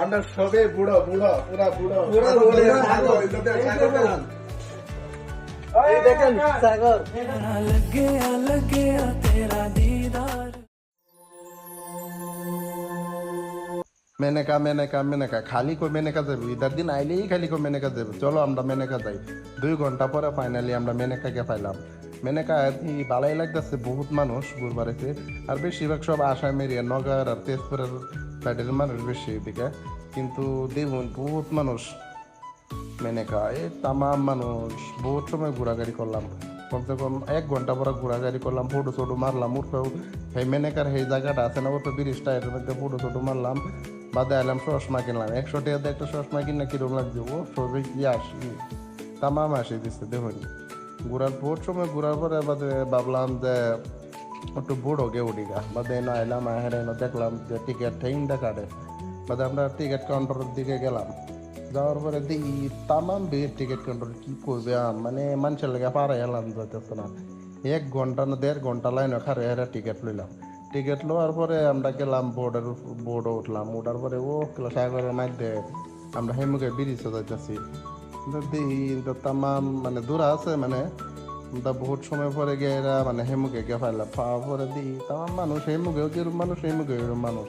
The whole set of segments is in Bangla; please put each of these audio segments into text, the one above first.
আমরা সবে বুড়ো বুড়ো পুরা বুড়ো দেখেন সাগর মেনেকা মেনেকা মেনেকা খালি কো মেনেকা যাবো ঈদের দিন আইলেই খালি কো মেনেকা যাবো চলো আমরা মেনেকা যাই 2 ঘন্টা পরে ফাইনালি আমরা মেনেকাকে পাইলাম মেনেকা ভালোই লাগতেছে বহুত মানুষ ঘুরবারেছে আর বেশিরভাগ সব আসামের নগর আর তেজপুরের সাইডের মানুষ বেশি এদিকে কিন্তু দেখুন বহুত মানুষ মেনেকা এই তামাম মানুষ বহুত সময় ঘোরাঘুরি করলাম কমসে কম 1 ঘন্টা পরে ঘোরাঘুরি করলাম ফটো ছোটো মারলাম উঠেও সেই মেনেকার সেই জায়গাটা আছে না ওটা 30টা এর মধ্যে ফটো ছোটো মারলাম বাদে এলাম চশমা কিনলাম 100 টাকাতে একটা চশমা কিনা কিরকম লাগছে ও সবে কি আসি তামাম আসি দিচ্ছে দেখুন ঘোরার বহুত সময় ঘোরার পরে বাদে ভাবলাম যে একটু বুড়ো গে উঠি গা বাদে না এলাম হেরে দেখলাম যে টিকিট ঠেইনটা কাটে বাদে আমরা টিকিট কাউন্টারের দিকে গেলাম যাওয়ার পরে দেখি তামাম ভিড় টিকিট কাউন্টার কি করবে মানে মানুষের লেগে পাড়াই এলাম যাইতেছে না 1 ঘন্টা না 1.5 ঘন্টা লাইনে খারে হেরে টিকিট লইলাম টিকিট লওয়ার পরে আমরা গেলাম বোর্ডে উঠলাম ওঠার পরে ও সাগরের মধ্যে আমরা হেমুকে ব্রিজে যাইতেছি দেখি তামাম মানে দূর আছে মানে বহুত সময় পরে গিয়ে এরা মানে হেমুকে গিয়ে পাইলাম পাওয়ার পরে দিই তামাম মানুষ হেমুকেও যেরকম মানুষ হেমুকে এরকম মানুষ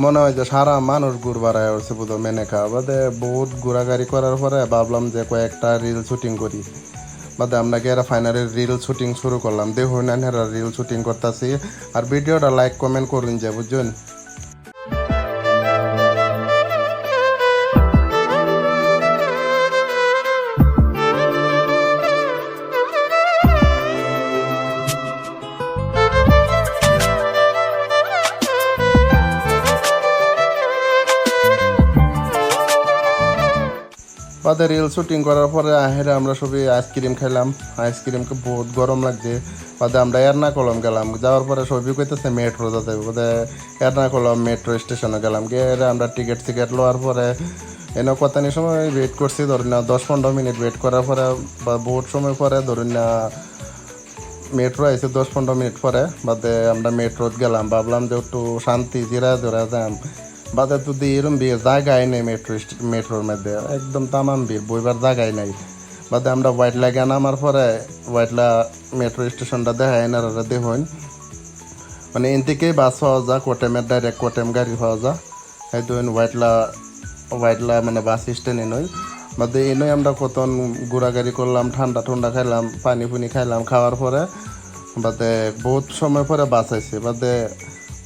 মনে হয় যে সারা মানুষ ঘুরবার হচ্ছে বুধ মেনেকা বাদে বহুত ঘোরাঘুরি করার পরে ভাবলাম যে কয়েকটা রিল শুটিং করি বাদে আমরা এরা ফাইনালি রিল শুটিং শুরু করলাম দেখুন এরা রিল শুটিং করতেছি আর ভিডিওটা লাইক কমেন্ট করুন যে বুঝছেন বাদে রিল শুটিং করার পরে আহেরে আমরা সবই আইসক্রিম খাইলাম আইসক্রিমকে বহুত গরম লাগছে বাদে আমরা এর্নাকুলাম গেলাম যাওয়ার পরে সবই কইতেছে মেট্রো যাতে বাদে এর্নাকুলাম মেট্রো স্টেশনে গেলাম গিয়ে আমরা টিকিট লওয়ার পরে এনে কতানি সময় ওয়েট করছি ধরুন না 10-15 মিনিট ওয়েট করার পরে বা বহুত সময় পরে ধরুন না মেট্রো আইসে 10-15 মিনিট পরে বাদে আমরা মেট্রোত গেলাম ভাবলাম যে একটু শান্তি জিরা জোরা যাম বাদে তো দিয়ে এরম বিয়ে জায়গায় নেই মেট্রোর মধ্যে একদম তামাম ভিড় বইবার জায়গায় নাই বাদে আমরা হোয়াইটলা গিয়ে নামার পরে হোয়াইটলা মেট্রো স্টেশনটা দেখায় এনারা দেখুন মানে এন থেকেই বাস পাওয়া যায় কোটেমের ডাইরেক্ট কোটেম গাড়ি পাওয়া যায় এই দেখুন হোয়াইটলা মানে বাস স্ট্যান্ড নই বাদে এনেই আমরা কত ঘোরাঘুরি করলাম ঠান্ডা খাইলাম পানি ফুনি খাইলাম খাওয়ার পরে বাদে বহুত সময় পরে বাস আইছে বাদে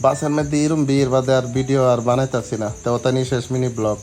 বাসের মধ্যে এরম ভিড় বাদে আর ভিডিও আর বানাইতেছি না তো ওটা নিয়ে শেষ মিনি ব্লগ